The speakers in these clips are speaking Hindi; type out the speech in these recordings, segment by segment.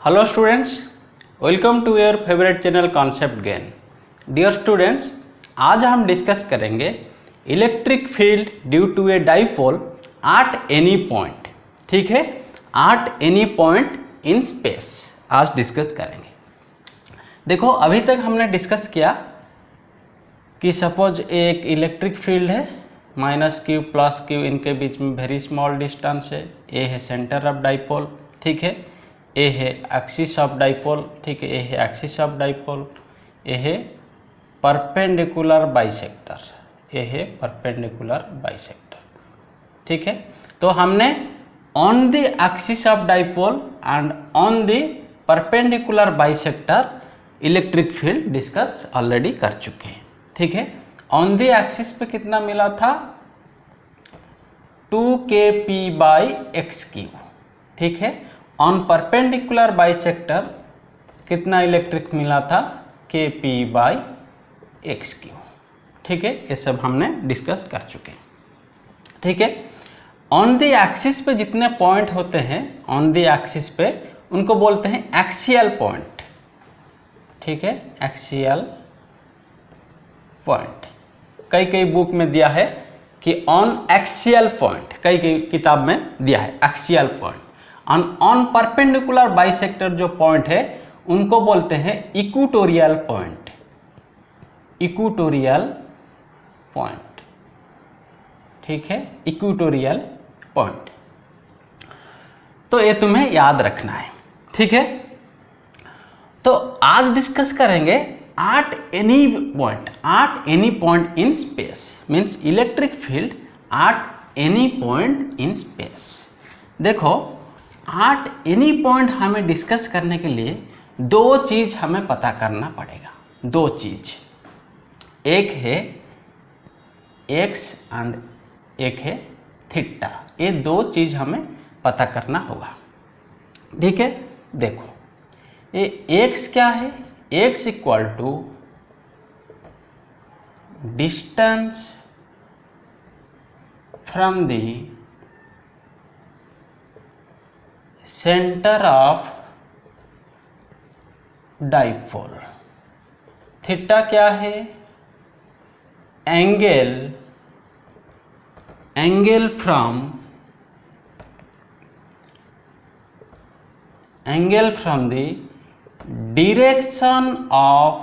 Hello students, welcome to your favorite channel Concept Gain. Dear students, आज हम डिस्कस करेंगे electric field due to a dipole at any point. ठीक है, at any point in space आज डिस्कस करेंगे. देखो अभी तक हमने डिस्कस किया कि सपोज एक इलेक्ट्रिक फील्ड है, माइनस क्यू प्लस क्यू, इनके बीच में वेरी स्मॉल डिस्टेंस है. ए है सेंटर ऑफ डाइपोल, ठीक है. ए है एक्सिस ऑफ डाइपोल, ठीक है. ए है एक्सिस ऑफ डाइपोल. ए है परपेंडिकुलर बाइसेक्टर. ए है परपेंडिकुलर बाइसेक्टर, ठीक है. तो हमने on the axis of dipole and on the perpendicular bisector electric field discuss already कर चुके हैं, ठीक है. ऑन द एक्सिस पे कितना मिला था, 2kp/x3, ठीक है. ऑन परपेंडिकुलर बाइसेक्टर कितना इलेक्ट्रिक मिला था, kp/x3, ठीक है. ये सब हमने डिस्कस कर चुके हैं, ठीक है. ऑन द एक्सिस पे जितने पॉइंट होते हैं, ऑन द एक्सिस पे उनको बोलते हैं एक्सियल पॉइंट, ठीक है. एक्सियल पॉइंट कई कई बुक में दिया है कि ऑन एक्सियल पॉइंट, कई कई किताब में दिया है axial point. On perpendicular bisector जो पॉइंट है उनको बोलते हैं इक्वेटोरियल पॉइंट. इक्वेटोरियल पॉइंट, ठीक है. Equatorial point. तो ये तुम्हें याद रखना है, ठीक है. तो आज डिस्कस करेंगे eight any point, eight any point in space means electric field at any point in space. देखो एट एनी पॉइंट हमें डिस्कस करने के लिए दो चीज हमें पता करना पड़ेगा. दो चीज, एक है एक्स एंड एक है थीटा. ये दो चीज हमें पता करना होगा, ठीक है. देखो ये एक्स क्या है, X equal to distance from the centre of dipole. Theta क्या है, angle from the direction of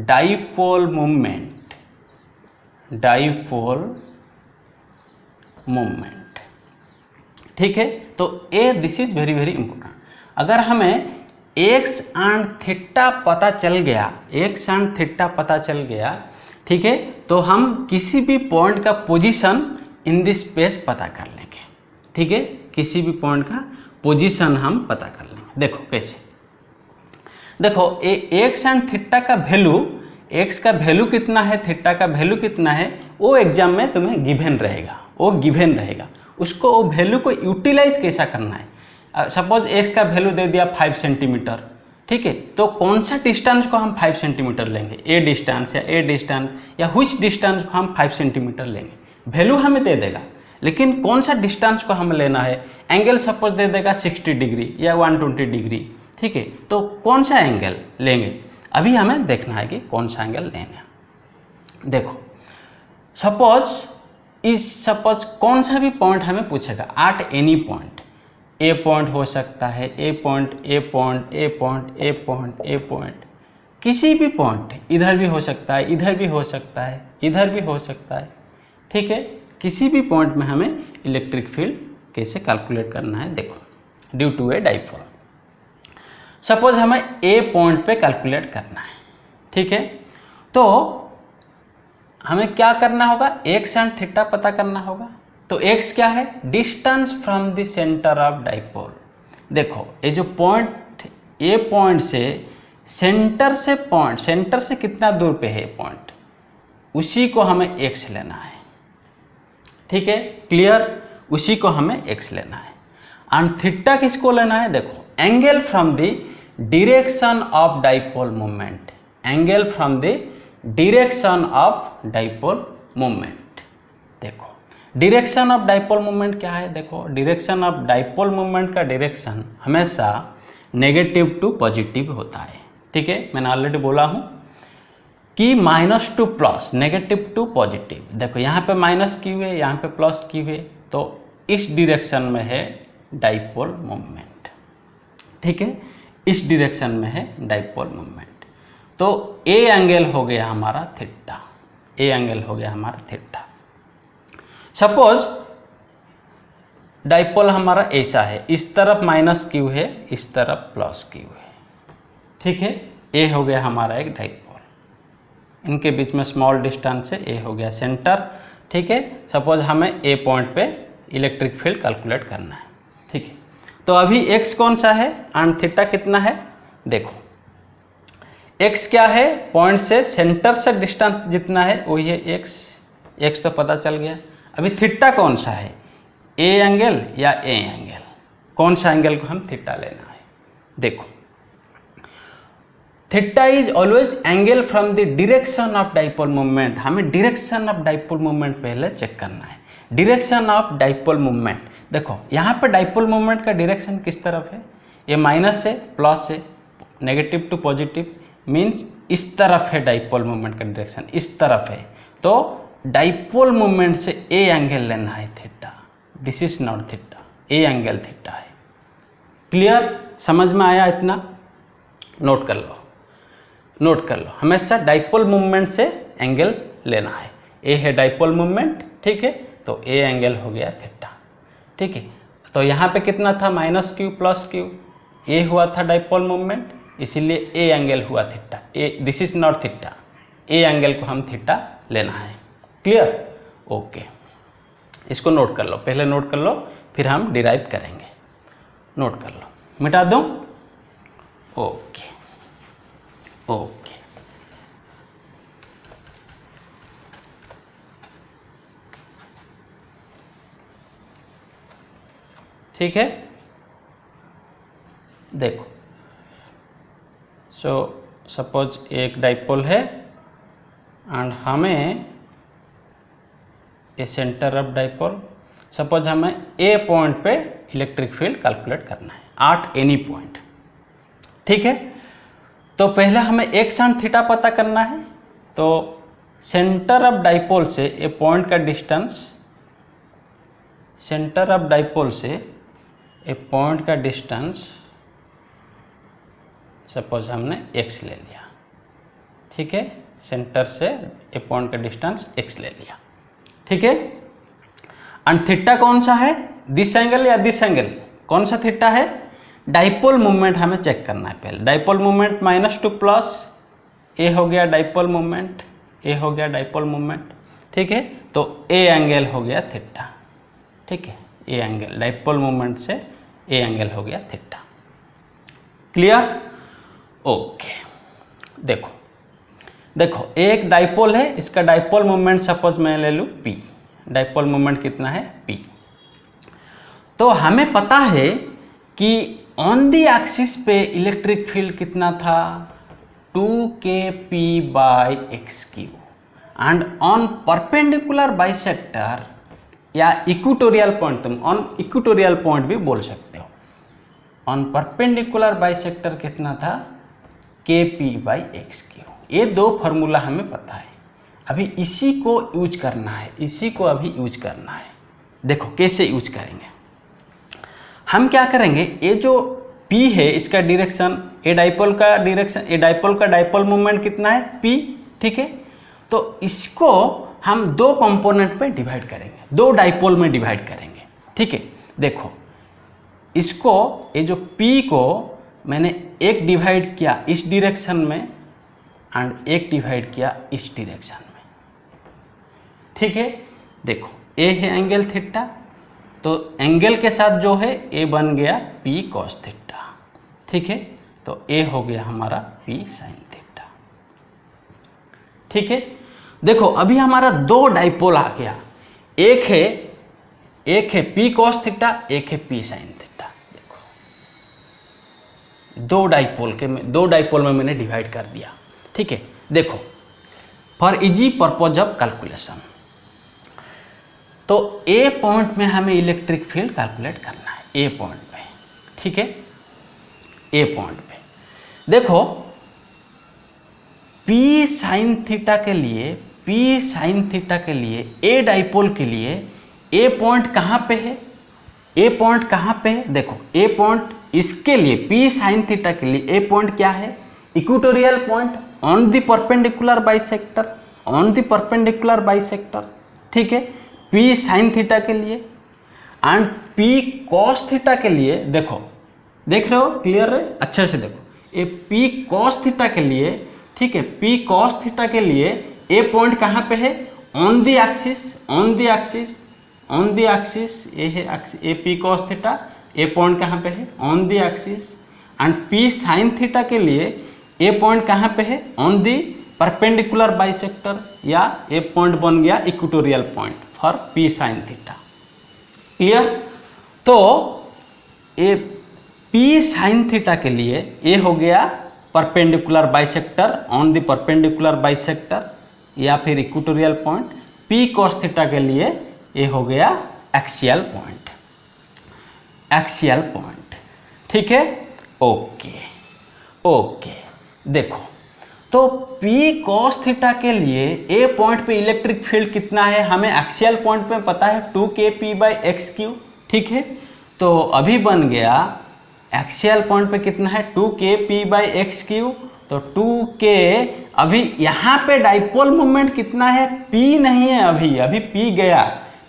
dipole movement, ठीक है. तो uh this is very very important. अगर हमें एक्स एंड थीटा पता चल गया, एक्स एंड थीटा पता चल गया, ठीक है, तो हम किसी भी पॉइंट का पोजीशन इन दिस स्पेस पता कर लेंगे, ठीक है. किसी भी पॉइंट का पोजीशन हम पता कर लेंगे. देखो कैसे, देखो एक्स एंड थीटा का वैल्यू, एक्स का वैल्यू कितना है, थीटा का वैल्यू कितना है, वो एग्जाम में तुम्हें गिवन रहेगा, वो गिवन रहेगा. उसको वो वैल्यू को यूटिलाइज कैसा करना है. सपोज एक्स का वैल्यू दे दिया 5 सेंटीमीटर, ठीक है. तो कौन सा डिस्टेंस को हम 5 सेंटीमीटर लेंगे, ए डिस्टेंस या व्हिच डिस्टेंस को हम 5 सेंटीमीटर लेंगे. वैल्यू हमें दे देगा, लेकिन कौन सा डिस्टेंस को हमें लेना है. एंगल सपोज दे देगा 60 डिग्री या 120 डिग्री, ठीक है. तो कौन सा एंगल लेंगे, अभी हमें देखना है कि कौन सा एंगल लेना. देखो सपोज कौन सा भी पॉइंट हमें पूछेगा एट एनी पॉइंट. ए पॉइंट हो सकता है, ए पॉइंट, किसी भी पॉइंट, इधर भी हो सकता है, इधर भी हो सकता है, इधर भी हो सकता है, ठीक है. किसी भी पॉइंट में हमें इलेक्ट्रिक फील्ड कैसे कैलकुलेट करना है. देखो due to a dipole, suppose हमें ए पॉइंट पे कैलकुलेट करना है, ठीक है. तो हमें क्या करना होगा, एक्स एंड थीटा पता करना होगा. तो एक्स क्या है, distance from the centre of dipole. देखो ये जो पॉइंट, ए पॉइंट से सेंटर से कितना दूर पे है पॉइंट, उसी को हमें एक्स लेना है, ठीक है. क्लियर, उसी को हमें एक्स लेना है. एंड थीटा किसको लेना है, देखो angle from the direction of dipole moment, angle from the direction of dipole moment. देखो डायरेक्शन ऑफ डाइपोल मोमेंट क्या है, देखो डायरेक्शन ऑफ डाइपोल मोमेंट का डायरेक्शन हमेशा नेगेटिव टू पॉजिटिव होता है। ठीक है, मैंने ऑलरेडी बोला हूँ कि minus to plus, negative to positive. देखो यहाँ पे माइनस की हुई है, यहाँ पे प्लस की हुई है, तो इस डायरेक्शन में है डाइपोल मोमेंट। ठीक है, इस डायरेक्शन में है डाइपोल मोमेंट। तो ए एंगल हो गया हमारा थीटा, ए एंगल हो गया हमारा थीटा। सपोज डाइपोल हमारा ऐसा है, इस तरफ माइनस क्यू है, इस तरफ प्लस क्यू है। ठीक है, ए हो गया हमारा एक डाइपोल, इनके बीच में स्मॉल डिस्टेंस है, ए हो गया सेंटर। ठीक है, सपोज हमें ए पॉइंट पे इलेक्ट्रिक फील्ड कैलकुलेट करना है। ठीक है, तो अभी एक्स कौन सा है एंड थीटा कितना है? देखो एक्स क्या है, पॉइंट से सेंटर से डिस्टेंस जितना है वही है एक्स, एक्स तो पता चल गया। अभी थीटा कौन सा है, ए एंगल या ए एंगल, कौन सा एंगल को हम थीटा लेना है? देखो theta is always angle from the direction of dipole movement. हमें डायरेक्शन ऑफ डाइपोल मूवमेंट पहले चेक करना है। डायरेक्शन ऑफ डाइपोल मूवमेंट, देखो यहाँ पर डाइपोल मूवमेंट का डायरेक्शन किस तरफ है? ये माइनस से प्लस से, नेगेटिव टू पॉजिटिव मीन्स इस तरफ है डाइपोल मूवमेंट का डायरेक्शन, इस तरफ है। तो डाइपोल मूवमेंट से ए एंगल लेना है theta, this is not theta, A angle theta है। क्लियर, समझ में आया इतना? नोट कर लो, नोट कर लो, हमेशा डाइपोल मूवमेंट से एंगल लेना है। ए है डाइपोल मूवमेंट, ठीक है, तो ए एंगल हो गया थीटा। ठीक है, तो यहाँ पे कितना था, माइनस क्यू प्लस क्यू, ए हुआ था डाइपोल मूवमेंट, इसीलिए ए एंगल हुआ theta. A, this is not theta, A angle को हम थीटा लेना है। क्लियर? ओके, इसको नोट कर लो, पहले नोट कर लो, फिर हम डिराइव करेंगे। नोट कर लो, मिटा दूं? ओके ओके, ठीक है। देखो सपोज एक डाइपोल है एंड हमें ए सेंटर ऑफ डाइपोल, सपोज हमें ए पॉइंट पे इलेक्ट्रिक फील्ड कैलकुलेट करना है एट एनी पॉइंट। ठीक है, तो पहले हमें एक्स एंड थीटा पता करना है। तो सेंटर ऑफ डाइपोल से ए पॉइंट का डिस्टेंस, सेंटर ऑफ डाइपोल से ए पॉइंट का डिस्टेंस सपोज हमने x ले लिया। ठीक है, सेंटर से ए पॉइंट का डिस्टेंस x ले लिया। ठीक है, एंड थीटा कौन सा है, दिस एंगल या दिस एंगल, कौन सा थीटा है? डाइपोल मूवमेंट हमें चेक करना है पहले। Dipole movement minus to plus, A हो गया डाइपोल मूवमेंट, ए हो गया डाइपोल मूवमेंट। ठीक है, तो ए एंगल हो गया थीटा। ठीक है, ए एंगल डाइपोल मूवमेंट से ए एंगल हो गया थीटा। क्लियर? ओके, देखो देखो एक डाइपोल है, इसका डाइपोल मूवमेंट सपोज मैं ले लूँ p, डाइपोल मूवमेंट कितना है p। तो हमें पता है कि ऑन द एक्सिस पे इलेक्ट्रिक फील्ड कितना था, 2kp by x Q, and on perpendicular bisector या इक्वेटोरियल पॉइंट, तुम ऑन इक्वेटोरियल पॉइंट भी बोल सकते हो, ऑन परपेंडिकुलर बाइसेक्टर कितना था, kp बाई एक्स क्यू। ये दो फार्मूला हमें पता है, अभी इसी को यूज करना है, इसी को अभी यूज करना है। देखो कैसे यूज करेंगे, हम क्या करेंगे, ये जो p है इसका डायरेक्शन, ए डाइपोल का डायरेक्शन, ए डाइपोल का डाइपोल मूवमेंट कितना है p। ठीक है, तो इसको हम दो कंपोनेंट में डिवाइड करेंगे, दो डाइपोल में डिवाइड करेंगे। ठीक है, देखो इसको, ये जो p को मैंने एक डिवाइड किया इस डायरेक्शन में एंड एक डिवाइड किया इस डायरेक्शन में। ठीक है, देखो ए है एंगल थीटा, तो एंगल के साथ जो है ए बन गया p cos थीटा। ठीक है, तो ए हो गया हमारा p sin थीटा। ठीक है, देखो अभी हमारा दो डाइपोल आ गया, एक है p cos थीटा, एक है p sin थीटा। देखो दो डाइपोल में मैंने डिवाइड कर दिया। ठीक है, देखो for easy purpose of calculation, तो ए पॉइंट में हमें इलेक्ट्रिक फील्ड कैलकुलेट करना है, ए पॉइंट पे। ठीक है, ए पॉइंट पे। देखो P sin थीटा के लिए, P sin थीटा के लिए ए डाइपोल के लिए ए पॉइंट कहाँ पे है, ए पॉइंट कहाँ पे है? देखो ए पॉइंट इसके लिए P sin थीटा के लिए ए पॉइंट क्या है? Equatorial point on the perpendicular bisector, on the perpendicular bisector, ठीक है। P sin थीटा के लिए एंड P cos थीटा के लिए, देखो देख रहे हो, क्लियर है, अच्छे से देखो, ये P cos थीटा के लिए, ठीक है, P cos थीटा के लिए ए पॉइंट कहाँ पे है? On the axis, on the axis, on the axis, ये है एक्सिस, ए P cos थीटा, ए पॉइंट कहाँ पे है? On the axis. And P sin theta के लिए ए पॉइंट कहाँ पे है? ऑन द परपेंडिकुलर बाइसेक्टर, या ए पॉइंट बन गया equatorial point for P sin theta. Clear? तो ए P sin थीटा के लिए ए हो गया perpendicular bisector, on the perpendicular bisector, या फिर equatorial point. P cos theta के लिए ए हो गया एक्सियल पॉइंट, एक्सियल पॉइंट, ठीक है। ओके ओके, देखो तो P cos थीटा के लिए ए पॉइंट पे इलेक्ट्रिक फील्ड कितना है? हमें एक्सियल पॉइंट पे पता है 2kp/x3, ठीक है। तो अभी बन गया एक्सियल पॉइंट पे कितना है? 2kp/x3। तो 2k, अभी यहाँ पे डाइपोल मोमेंट कितना है? P नहीं है, अभी P गया,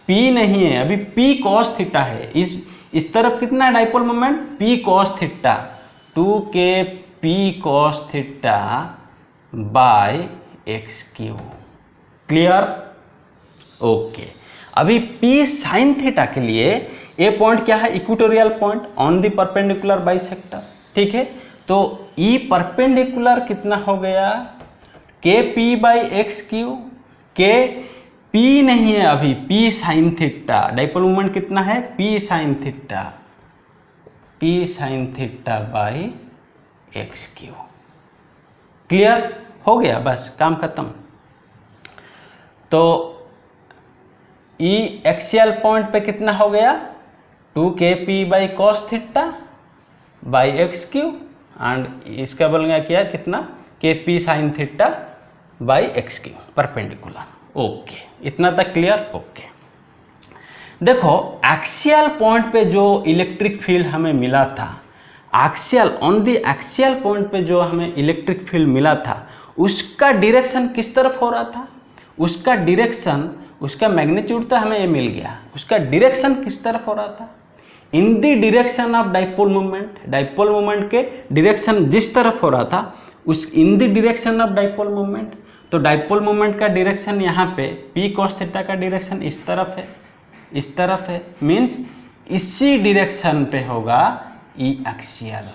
P नहीं है, अभी P cos थीटा है। इस तरफ कितना है dipole moment? P cos theta, 2kp cos theta by x3। Clear? Okay, अभी P sin थीटा के लिए ए पॉइंट क्या है? Equatorial point on the perpendicular bisector, ठीक है। तो ई परपेंडिकुलर कितना हो गया? kp/x3, के P नहीं है अभी, P sin theta, dipole moment कितना है? P sin theta, P sin theta bye x3। Clear हो गया? बस काम खत्म। तो ई एक्सियल पॉइंट पे कितना हो गया? 2kp/cos theta by x3, and इसका बन गया क्या? कितना? kp sin theta by x3 perpendicular. Okay, इतना तक क्लियर? ओके, देखो एक्सियल पॉइंट पे जो इलेक्ट्रिक फील्ड हमें मिला था, axial, on the axial point पे जो हमें इलेक्ट्रिक फील्ड मिला था, उसका डायरेक्शन किस तरफ हो रहा था? उसका डायरेक्शन, उसका मैग्नीट्यूड तो हमें ये मिल गया, उसका डायरेक्शन किस तरफ हो रहा था? In the direction of dipole moment, dipole moment के डायरेक्शन जिस तरफ हो रहा था, उस in the direction of dipole moment. तो डाइपोल मोमेंट का डायरेक्शन यहाँ पे P cos थीटा का डायरेक्शन इस तरफ है, इस तरफ है, मीन्स इसी डायरेक्शन पे होगा ई एक्सियल,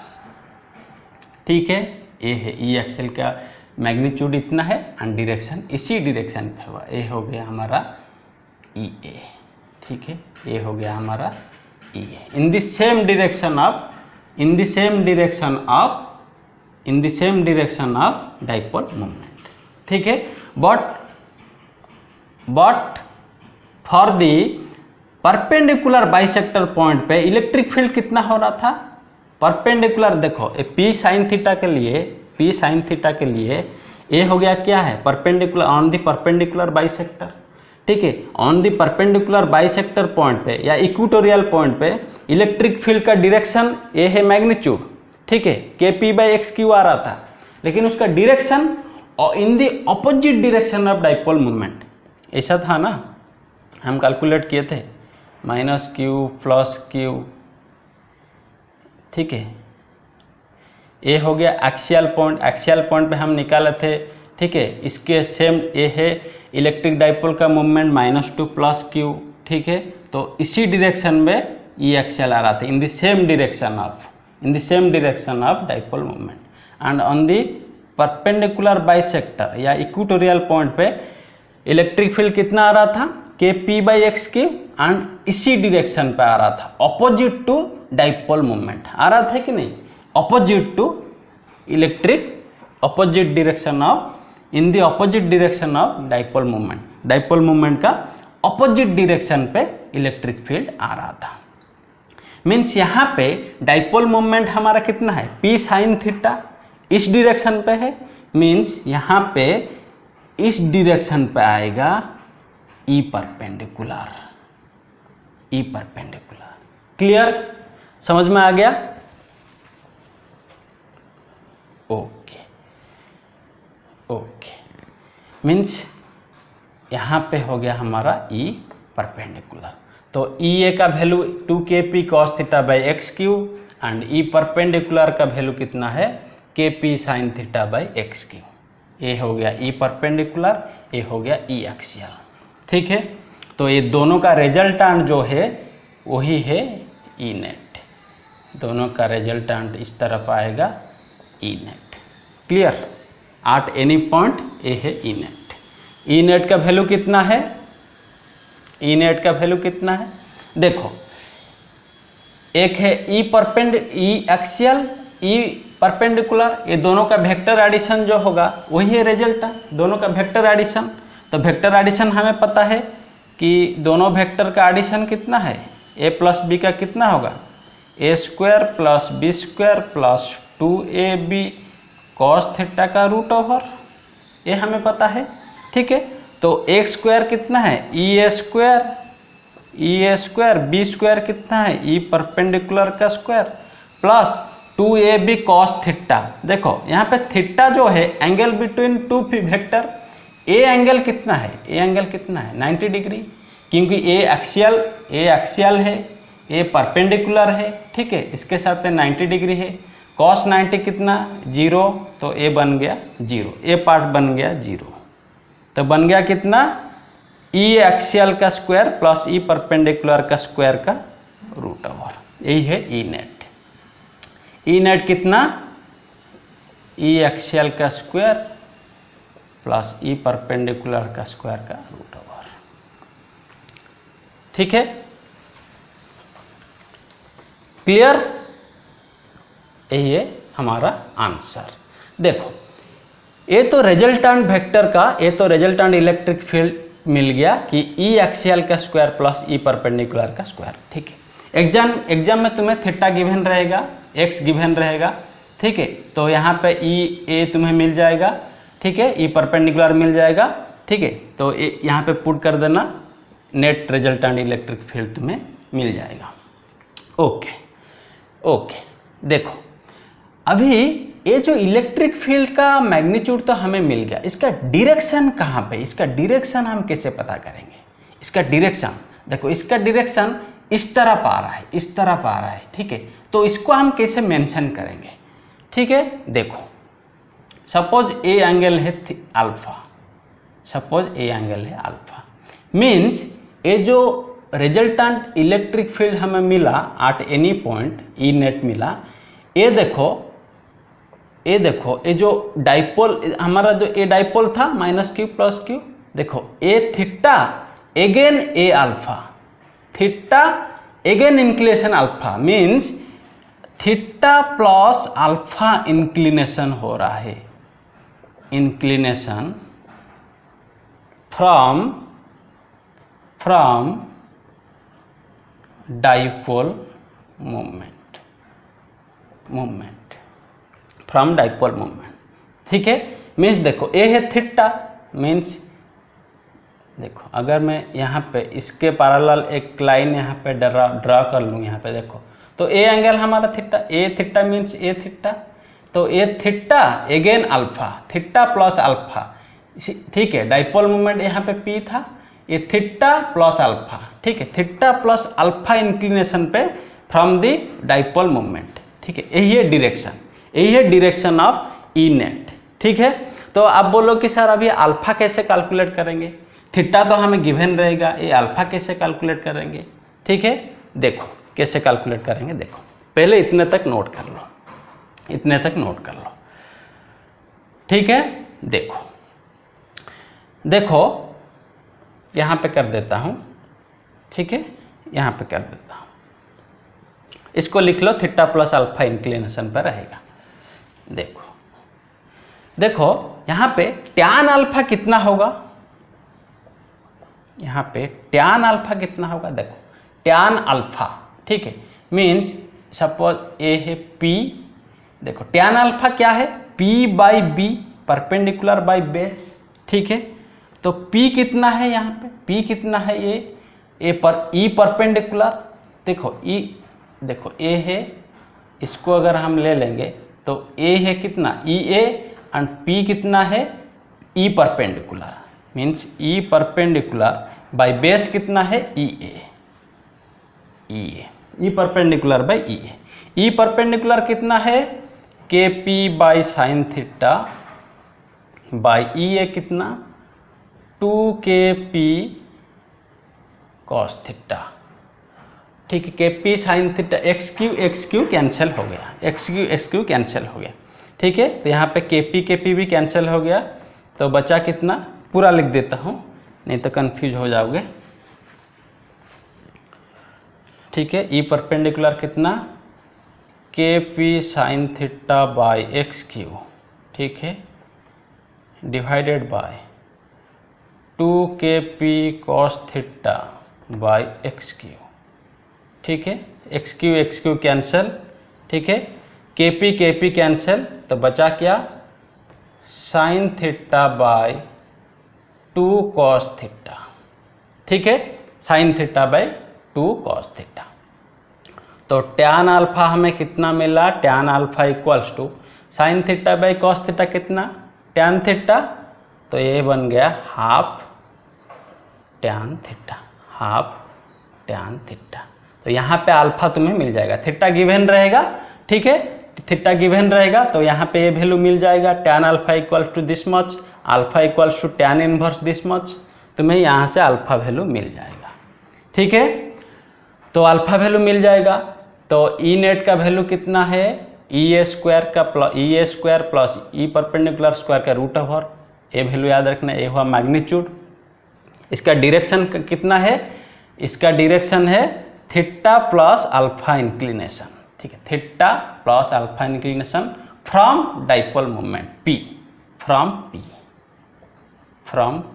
ठीक है। ए है ई एक्सियल का मैग्नीट्यूड इतना है एंड डायरेक्शन इसी डायरेक्शन पे होगा। ए हो गया हमारा ई ए, ठीक है, ए हो गया हमारा E A, in the same direction of, in the same direction of, in the same direction of dipole moment, ठीक है। But for the perpendicular bisector point पे इलेक्ट्रिक फील्ड कितना हो रहा था? परपेंडिकुलर, देखो P sin थीटा के लिए, P sin थीटा के लिए ए हो गया क्या है? Perpendicular, on the perpendicular bisector, ठीक है। On the perpendicular bisector point पे या इक्वेटोरियल पॉइंट पे इलेक्ट्रिक फील्ड का डायरेक्शन ए है मैग्नीट्यूड, ठीक है, kp/x3 आ रहा था, लेकिन उसका direction in the opposite direction of dipole moment, ऐसा था ना, हम कैलकुलेट किए थे, -q + q, ठीक है। ए हो गया एक्सियल पॉइंट, एक्सियल पॉइंट पे हम निकाले थे, ठीक है। इसके सेम ए है इलेक्ट्रिक डाइपोल का मूवमेंट -2 + q, ठीक है। तो इसी डायरेक्शन में ई एक्सियल आ रहा था, इन the same direction of, in the same direction of dipole movement, and on the perpendicular bisector या इक्वेटोरियल पॉइंट पे इलेक्ट्रिक फील्ड कितना आ रहा था? kp/x3, एंड इसी डायरेक्शन पे आ रहा था, ऑपोजिट टू डाइपोल मूवमेंट आ रहा था कि नहीं? Opposite to electric, opposite direction of, in the opposite direction of dipole movement, dipole movement का ऑपोजिट डायरेक्शन पे इलेक्ट्रिक फील्ड आ रहा था। मीन्स यहाँ पे डाइपोल मोमेंट हमारा कितना है, p sin थीटा, इस डायरेक्शन पे है, मीन्स यहाँ पे इस डायरेक्शन पे आएगा E perpendicular, E perpendicular. Clear, समझ में आ गया? ओके ओके, मीन्स यहाँ पे हो गया हमारा E परपेंडिकुलर। तो E का value 2kp cos theta by x Q and E perpendicular का वैल्यू कितना है, kp sin theta by x Q. ये हो गया E परपेंडिकुलर, ये हो गया E एक्सियल। ठीक है, तो ये दोनों का रिजल्टेंट जो है वही है E नेट, दोनों का रिजल्टेंट इस तरफ आएगा E net. Clear, eight any point ये है E नेट। E नेट का वैल्यू कितना है, E नेट का वैल्यू कितना है, देखो एक है E एक्सियल, E परपेंडिकुलर, ये दोनों का वेक्टर एडिशन जो होगा वही है रिजल्टेंट, दोनों का वेक्टर एडिशन। तो वेक्टर एडिशन हमें पता है कि दोनों वेक्टर का एडिशन कितना है, a प्लस बी का कितना होगा, a square plus B square plus 2ab cos theta का रूट ओवर, ये हमें पता है। ठीक है, तो a स्क्वायर कितना है, e स्क्वायर, बी स्क्वायर कितना है, E परपेंडिकुलर का square plus 2ab cos theta. देखो यहाँ पे थीटा जो है angle between two vector, A angle कितना है, ए एंगल कितना है 90 डिग्री, क्योंकि ए एक्सियल है, ए परपेंडिकुलर है। ठीक है, इसके साथ 90 डिग्री है, cos 90 कितना 0, तो ए बन गया 0, ए पार्ट बन गया 0, तो बन गया कितना E एक्सियल का स्क्वायर प्लस E परपेंडिकुलर का स्क्वायर का रूट ओवर, यही है E नेट। E नेट कितना, E एक्सियल का स्क्वायर प्लस E परपेंडिकुलर का स्क्वायर का रूट ओवर। ठीक है, क्लियर, यही है हमारा आंसर। देखो ये तो रिजल्टेंट वेक्टर का, ये तो रिजल्टेंट इलेक्ट्रिक फील्ड मिल गया कि E एक्सियल का स्क्वायर प्लस E परपेंडिकुलर का स्क्वायर। ठीक है, एग्जाम में तुम्हें थीटा गिवन रहेगा, x गिवन रहेगा। ठीक है, तो यहाँ पे E तुम्हें मिल जाएगा। ठीक है, E परपेंडिकुलर मिल जाएगा। ठीक है, तो यहाँ पे पुट कर देना, नेट रिजल्टेंट इलेक्ट्रिक फील्ड तुम्हें मिल जाएगा। ओके ओके, देखो अभी ये जो इलेक्ट्रिक फील्ड का मैग्नीट्यूड तो हमें मिल गया, इसका डायरेक्शन कहाँ पे, इसका डायरेक्शन हम कैसे पता करेंगे? इसका डायरेक्शन देखो, इसका डायरेक्शन इस तरफ आ रहा है, इस तरफ आ रहा है। ठीक है, तो इसको हम कैसे मेंशन करेंगे? ठीक है, देखो सपोज ए एंगल है अल्फा, सपोज ए एंगल है अल्फा, मीन्स ये जो रिजल्टेंट इलेक्ट्रिक फील्ड हमें मिला at any point E net मिला, ये देखो ये जो डाइपोल हमारा जो ए डाइपोल था माइनस क्यू प्लस क्यू, देखो a theta again a alpha, theta again inclination alpha, means theta plus alpha inclination हो रहा है, inclination from dipole moment from dipole moment. ठीक है, मीन्स देखो ए है थीटा, मीन्स देखो अगर मैं यहाँ पे इसके पैरेलल एक लाइन यहाँ पे ड्रा कर लूँ, यहाँ पे देखो तो ए एंगल हमारा theta, a theta means a theta, तो a theta again alpha, theta plus alpha. ठीक है, डाइपोल मोमेंट यहाँ पे पी था, ये थीटा प्लस अल्फा। ठीक है, थीटा प्लस अल्फा इंक्लिनेशन पे फ्रॉम द डाइपोल मोमेंट। ठीक है, यही है डायरेक्शन, यही है डायरेक्शन ऑफ ई नेट। ठीक है, तो आप बोलो कि सर अभी अल्फा कैसे कैलकुलेट करेंगे, थीटा तो हमें गिवन रहेगा, ये अल्फा कैसे कैलकुलेट करेंगे? ठीक है, देखो कैसे कैलकुलेट करेंगे, देखो पहले इतने तक नोट कर लो, इतने तक नोट कर लो। ठीक है, देखो देखो यहाँ पे कर देता हूँ। ठीक है, यहाँ पे कर देता हूँ, इसको लिख लो, थीटा प्लस अल्फा इंक्लिनेशन पर रहेगा। देखो देखो यहाँ पे टैन अल्फा कितना होगा, यहाँ पे टैन अल्फा कितना होगा, देखो टैन अल्फा। ठीक है, मीन्स सपोज ए है P, देखो टैन अल्फा क्या है P/B परपेंडिकुलर बाय बेस, ठीक है। तो P कितना है यहाँ पे, P कितना है ये ए पर E परपेंडिकुलर, देखो E, देखो A है, इसको अगर हम ले लेंगे तो A है कितना EA एंड P कितना है E perpendicular, means E perpendicular by base कितना है EA, E perpendicular by EA। E perpendicular कितना है KP sin theta bye EA कितना 2KP cos थीटा, ठीक है। KP sin theta x Q cancel हो गया, x क्यू कैंसिल हो गया, ठीक है। तो यहाँ पे KP भी कैंसिल हो गया, तो बचा कितना, पूरा लिख देता हूँ नहीं तो कंफ्यूज हो जाओगे, ठीक है। E परपेंडिकुलर कितना KP sin theta bye x Q, ठीक है, divided by 2KP cos theta by x Q, ठीक है। एक्स क्यू कैंसिल, ठीक है। KP कैंसिल, तो बचा क्या sin theta by 2 cos theta, ठीक है, sin theta by 2 cos theta. तो टैन अल्फा हमें कितना मिला, tan alpha equals to sin theta by cos theta कितना टैन थीटा, तो ये बन गया half tan theta, half tan theta. तो यहाँ पे अल्फा तुम्हें मिल जाएगा, थीटा गिवन रहेगा, ठीक है, थीटा गिवन रहेगा तो यहाँ पे ये वैल्यू मिल जाएगा, tan alpha equal to this much, alpha equals to tan inverse this much, तुम्हें यहाँ से अल्फा वैल्यू मिल जाएगा, ठीक है। तो अल्फा वैल्यू मिल जाएगा, तो ई नेट का वैल्यू कितना है EA स्क्वायर का प्लस E परपेंडिकुलर स्क्वायर का रूट ओवर, ये वैल्यू याद रखना, ये हुआ मैग्नीट्यूड। इसका डायरेक्शन कितना है, इसका डायरेक्शन है थीटा प्लस अल्फा इंक्लिनेशन, ठीक है, theta plus alpha inclination from dipole moment P, from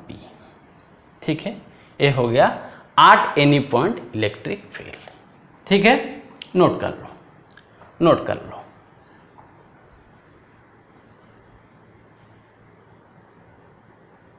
P, ठीक है। ये हो गया eight any point electric field, ठीक है। नोट कर लो।